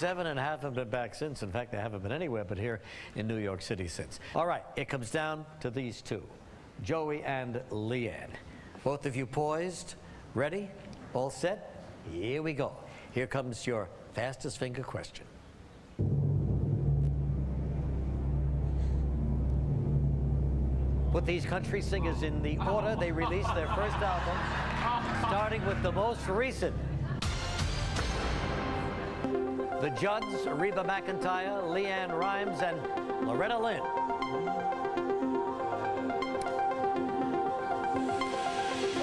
7 and haven't been back since. In fact, they haven't been anywhere but here in New York City since. All right, it comes down to these two, Joey and Leanne. Both of you poised, ready, all set? Here we go. Here comes your fastest finger question. Put these country singers in the order they released their first album, starting with the most recent. The Judds, Reba McEntire, Leanne Rimes, and Loretta Lynn.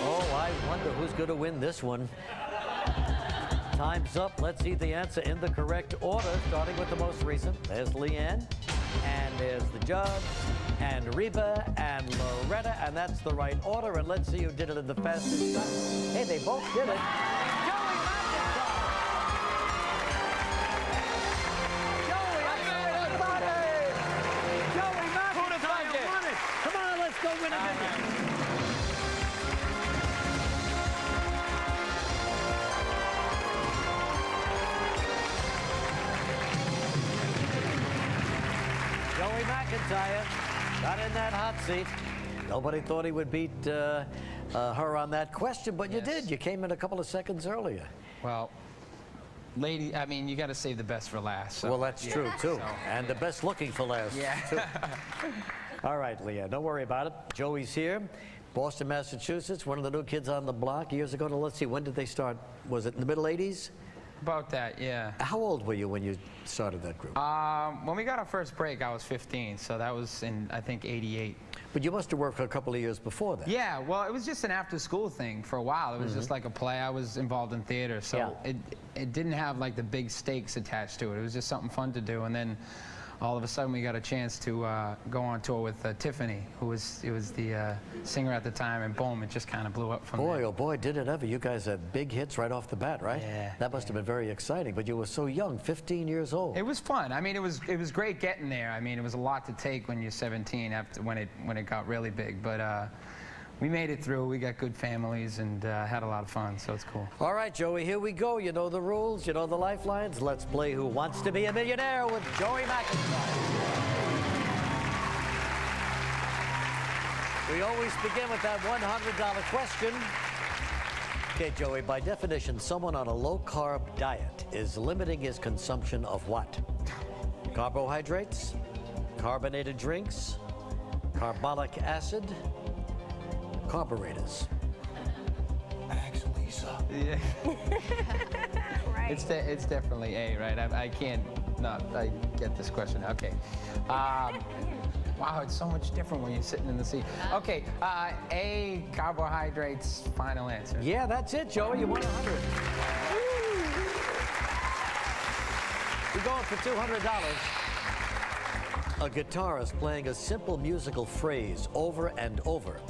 Oh, I wonder who's going to win this one. Time's up. Let's see the answer in the correct order, starting with the most recent. There's Leanne, and there's the Judds, and Reba, and Loretta, and that's the right order. And let's see who did it in the fastest time. Hey, they both did it. Joey McIntyre! Joey McIntyre won it! Come on, let's go win a million. Joey McIntyre got in that hot seat. Nobody thought he would beat her on that question, but you did. You came in a couple of seconds earlier. Well, lady, I mean, you got to save the best for last. So. Well, that's true, too. And the best looking for last, too. All right, Leah, don't worry about it. Joey's here. Boston, Massachusetts, one of the new kids on the block years ago. Now, let's see, when did they start? Was it in the middle 80s? About that, yeah. How old were you when you started that group? When we got our first break, I was 15, so that was in, I think, 88. But you must have worked for a couple of years before that. Yeah, well, it was just an after-school thing for a while. It was just like a play. I was involved in theater, so it didn't have, like, the big stakes attached to it. It was just something fun to do, and then all of a sudden we got a chance to go on tour with Tiffany, who was the singer at the time, and boom, it just kind of blew up from there. Boy, oh boy, did it ever. You guys had big hits right off the bat, right? Yeah. That must have been very exciting, but you were so young, 15 years old. It was fun. I mean, it was great getting there. I mean, it was a lot to take when you're 17 after when it got really big, but we made it through. We got good families and had a lot of fun, so it's cool. All right, Joey, here we go. You know the rules, you know the lifelines. Let's play Who Wants to Be a Millionaire with Joey McIntyre. We always begin with that $100 question. Okay, Joey, by definition, someone on a low-carb diet is limiting his consumption of what? Carbohydrates, carbonated drinks, carbolic acid, carburetors. Actually, so. Yeah. Right. It's definitely A, right? I get this question. Okay. Wow, it's so much different when you're sitting in the seat. Okay, A, carbohydrates, final answer. Yeah, that's it, Joey. You won 100. We're going for $200. A guitarist playing a simple musical phrase over and over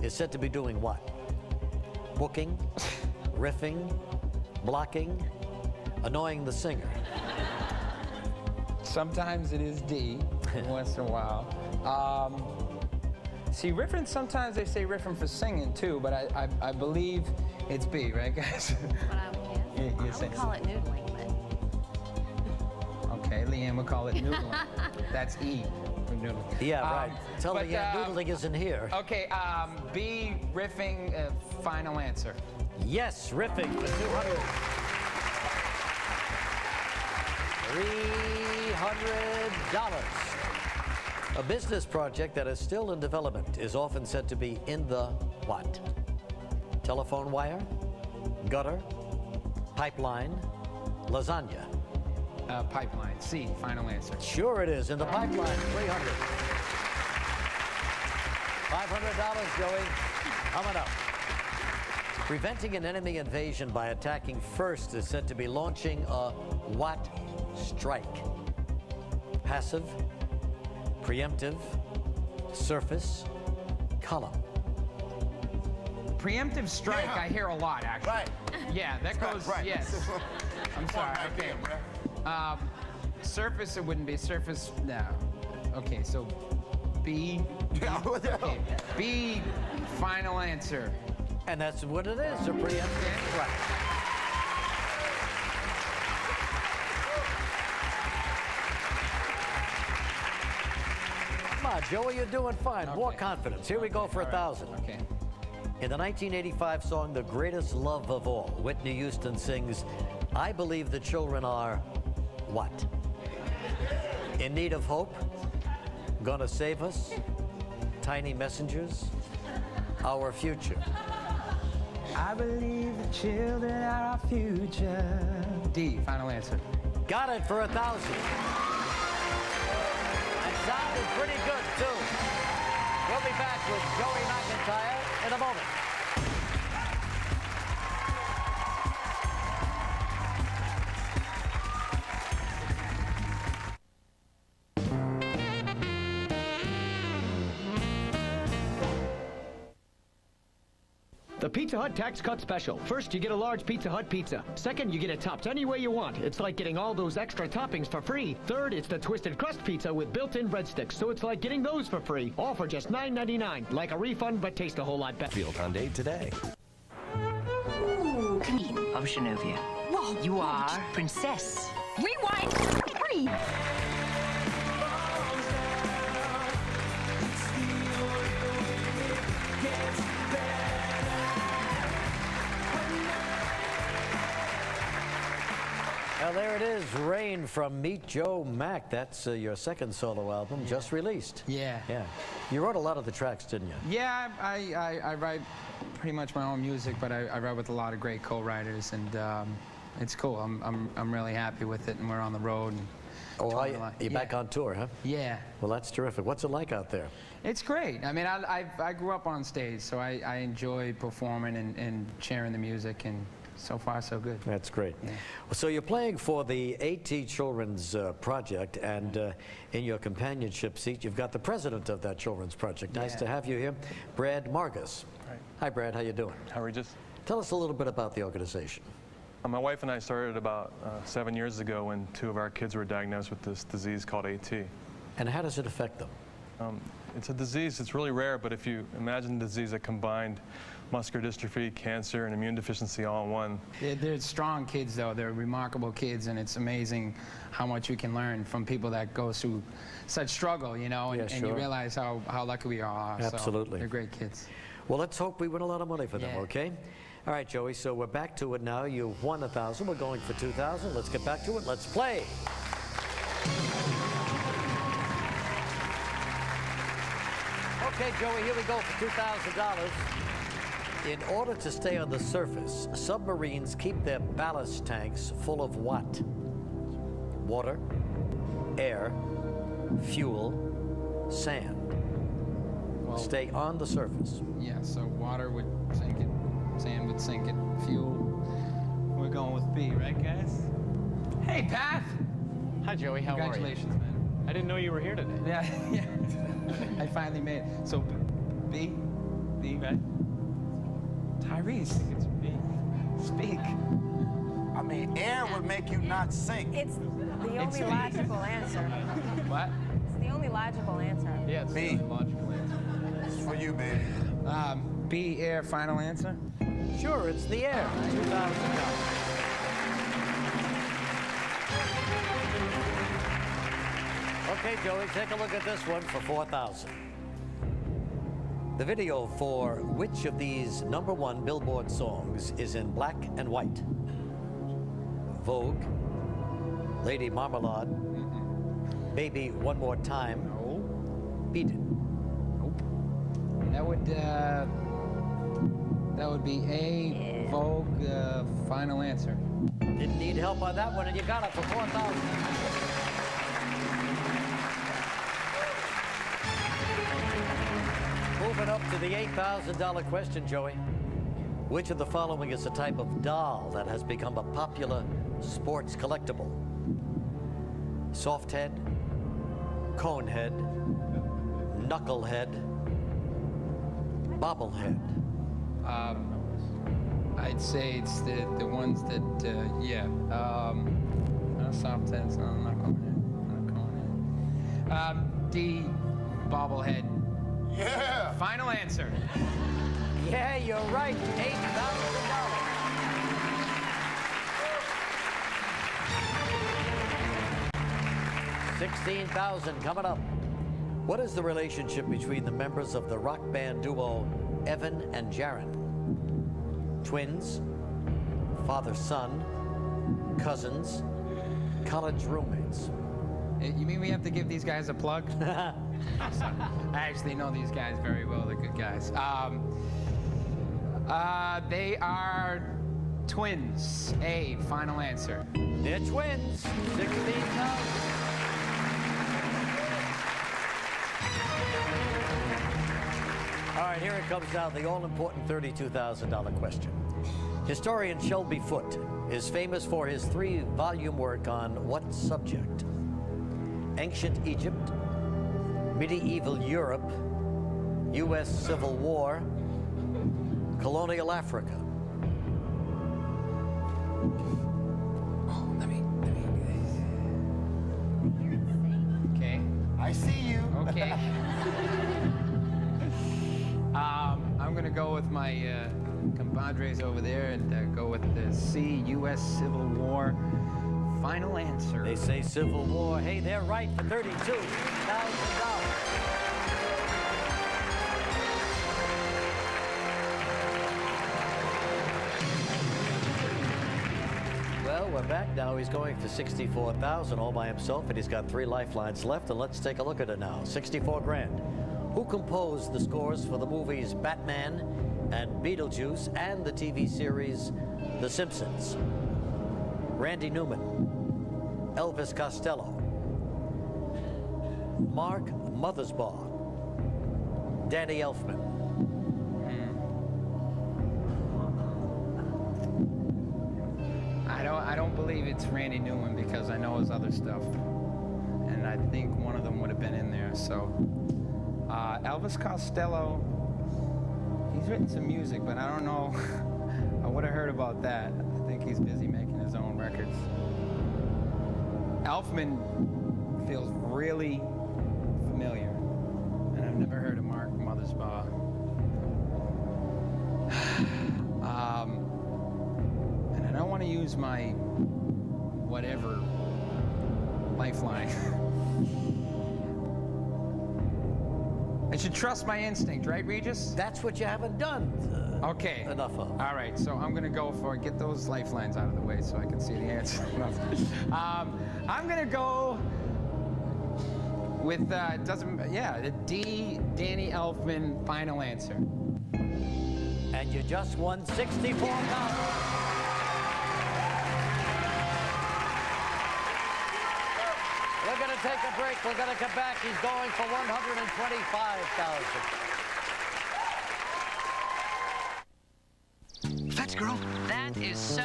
is said to be doing what? Booking, riffing, blocking, annoying the singer. Sometimes it is D, once in a while. See, riffing, sometimes they say riffing for singing too, but I believe it's B, right, guys? What I would call it noodling, but... Okay, Leanne would call it noodling. That's E for noodling. Yeah, right. Tell Leanne noodling isn't here. Okay, B, riffing, final answer. Yes, riffing for 200. $300. A business project that is still in development is often said to be in the what? Telephone wire, gutter, pipeline, lasagna. Pipeline, C, final answer. Sure it is, in the pipeline, 300. $500, Joey, coming up. Preventing an enemy invasion by attacking first is said to be launching a what strike? Passive, preemptive, surface, column. Preemptive strike, I hear a lot, actually. Right. Yeah, that goes, yes. I'm sorry, okay. Surface, it wouldn't be. Surface, no. Okay, so B. Okay, B, final answer. And that's what it is, a preemptive strike. Ah, Joey, you're doing fine. Okay. More confidence. Here we go for All right. 1,000. Okay. In the 1985 song, The Greatest Love of All, Whitney Houston sings, I believe the children are what? In need of hope? Gonna save us? Tiny messengers? Our future? I believe the children are our future. D, final answer. Got it for 1,000. And sounded pretty good, too. We'll be back with Joey Mcintyre in a moment. The Pizza Hut Tax Cut Special. First, you get a large Pizza Hut pizza. Second, you get it topped any way you want. It's like getting all those extra toppings for free. Third, it's the Twisted Crust Pizza with built-in breadsticks, so it's like getting those for free. All for just $9.99. Like a refund, but taste a whole lot better. Field on date today. Ooh, Queen of Genovia. Whoa, you are princess. Rewind. Breathe. Well, there it is, Rain from Meet Joe Mac. That's your second solo album, just released. Yeah. Yeah. You wrote a lot of the tracks, didn't you? Yeah, I write pretty much my own music, but I write with a lot of great co-writers, and it's cool. I'm really happy with it, and we're on the road. And Oh, you're back on tour, huh? Yeah. Well, that's terrific. What's it like out there? It's great. I mean, I grew up on stage, so I enjoy performing and sharing the music, and so far, so good. That's great. Yeah. So you're playing for the AT Children's Project, and in your companionship seat, you've got the president of that children's project. Nice to have you here, Brad Margus. Right. Hi, Brad. How you doing? How are we just? Tell us a little bit about the organization. My wife and I started about 7 years ago when 2 of our kids were diagnosed with this disease called AT. And how does it affect them? It's a disease, it's really rare, but if you imagine a disease that combined muscular dystrophy, cancer, and immune deficiency all in one. They're strong kids, though. They're remarkable kids, and it's amazing how much you can learn from people that go through such struggle, you know, and, Yeah, and you realize how lucky we all are. Absolutely. So they're great kids. Well, let's hope we win a lot of money for them, Yeah. okay? All right, Joey, so we're back to it now. You've won 1,000. We're going for 2,000. Let's get back to it. Let's play. Okay, Joey, here we go for $2,000. In order to stay on the surface, submarines keep their ballast tanks full of what? Water, air, fuel, sand. Well, Stay on the surface. yeah, so water would sink it, sand would sink it, fuel. We're going with B, right, guys? Hey, Pat! Hi, Joey. How are you? Congratulations, man. I didn't know you were here today. Yeah, yeah. I finally made it. So, B, right? Tyrese. It's me. Speak. I mean, air would make you not sink. It's the It's only me. logical answer. What? It's the only logical answer. Yeah, it's Me. a logical answer. It's for you, baby. B, air, final answer? Sure, it's the air. $2,000. Okay, Joey, take a look at this one for 4,000. The video for which of these #1 Billboard songs is in black and white? Vogue, Lady Marmalade, Baby One More Time, No. Beat It. Nope. That would be A, Vogue, final answer. Didn't need help on that one, and you got it for 4,000. Moving up to the $8,000 question, Joey. Which of the following is a type of doll that has become a popular sports collectible? Soft head, cone head, knucklehead, bobblehead. I'd say it's the ones that, yeah. No soft heads, no knucklehead, not cone head. D, bobblehead. Yeah. Final answer. Yeah, you're right. $8,000. $16,000 coming up. What is the relationship between the members of the rock band duo Evan and Jaron? Twins, father-son, cousins, college roommates. You mean we have to give these guys a plug? I actually know these guys very well. They're good guys. They are twins. A, final answer. They're twins. 16,000. All right, here it comes now, the all-important $32,000 question. Historian Shelby Foote is famous for his 3-volume work on what subject? Ancient Egypt, medieval Europe, U.S. Civil War, colonial Africa. Okay. I see you. Okay. I'm gonna go with my compadres over there and go with the C, U.S. Civil War. Final answer. They say Civil War. Hey, they're right for $32,000. Well, we're back now. He's going for $64,000 all by himself, and he's got 3 lifelines left. And let's take a look at it now. 64 grand. Who composed the scores for the movies Batman and Beetlejuice and the TV series The Simpsons? Randy Newman, Elvis Costello, Mark Mothersbaugh, Danny Elfman. I don't believe it's Randy Newman because I know his other stuff, and I think one of them would have been in there. So Elvis Costello, he's written some music, but I don't know. I would have heard about that. I think he's busy making his own records. Elfman feels really familiar, and I've never heard of Mark Mothersbaugh. And I don't want to use my whatever lifeline. I should trust my instinct, right, Regis? That's what you haven't done. Okay. Enough of. All right, so I'm gonna go for get those lifelines out of the way so I can see the answer. I'm gonna go with the D, Danny Elfman, final answer. And you just won $64,000. We're going to take a break. We're going to come back. He's going for $125,000. Fetch girl. That is so...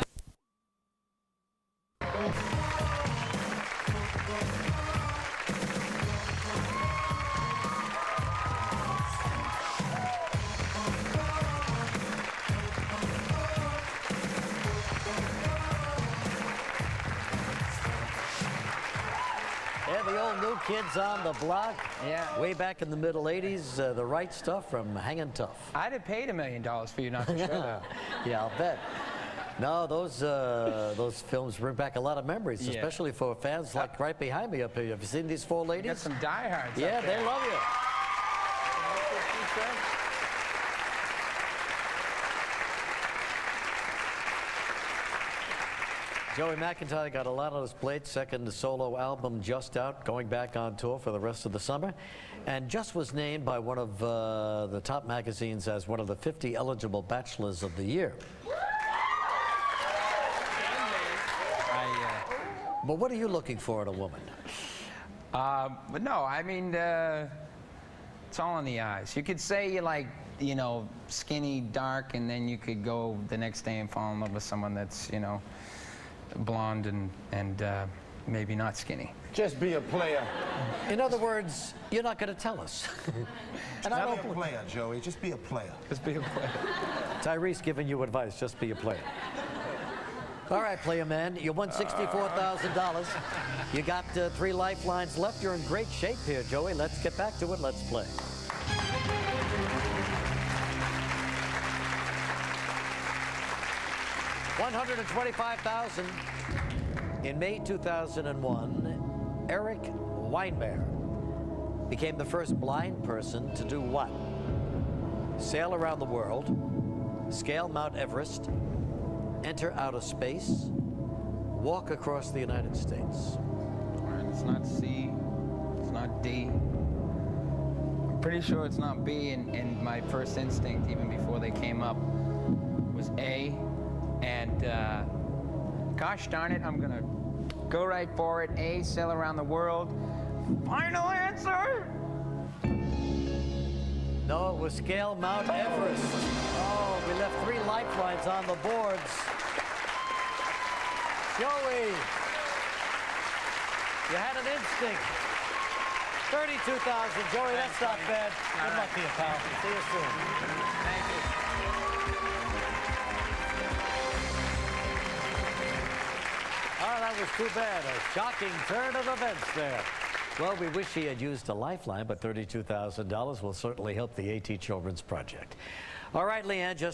Yeah, the old New Kids on the Block. Yeah. Way back in the middle 80s, the right stuff from Hangin' Tough. I'd have paid $1 million for you not to show that. Yeah, I'll bet. No, those films bring back a lot of memories, especially for fans like right behind me up here. Have you seen these 4 ladies? Got some diehards. Yeah, up there. they love you. Joey Mcintyre got a lot on his plate. Second solo album just out, going back on tour for the rest of the summer, and just was named by one of the top magazines as one of the 50 eligible bachelors of the year. But what are you looking for in a woman? But no, I mean, it's all in the eyes. You could say you like, you know, skinny, dark, and then you could go the next day and fall in love with someone that's, you know, blonde and maybe not skinny. Just be a player. In other words, you're not going to tell us. And I Just don't be a player, Joey. Just be a player. Just be a player. Tyrese giving you advice, just be a player. All right, player man, you won $64,000. You got 3 lifelines left. You're in great shape here, Joey. Let's get back to it. Let's play. $125,000. In May 2001, Eric Weinberg became the first blind person to do what? Sail around the world, scale Mount Everest, enter outer space, walk across the United States. All right, it's not C, it's not D. I'm pretty sure it's not B, and my first instinct, even before they came up, was A. And gosh darn it, I'm gonna go right for it. A, sail around the world. Final answer! No, it was scale Mount Everest. Oh, we left 3 lifelines on the boards. Joey, you had an instinct. 32,000. Joey, that's not bad. Good luck to you, pal. See you soon. Thank you. Oh, that was too bad. A shocking turn of events there. Well, we wish he had used a lifeline, but $32,000 will certainly help the AT Children's Project. All right, Leanne, just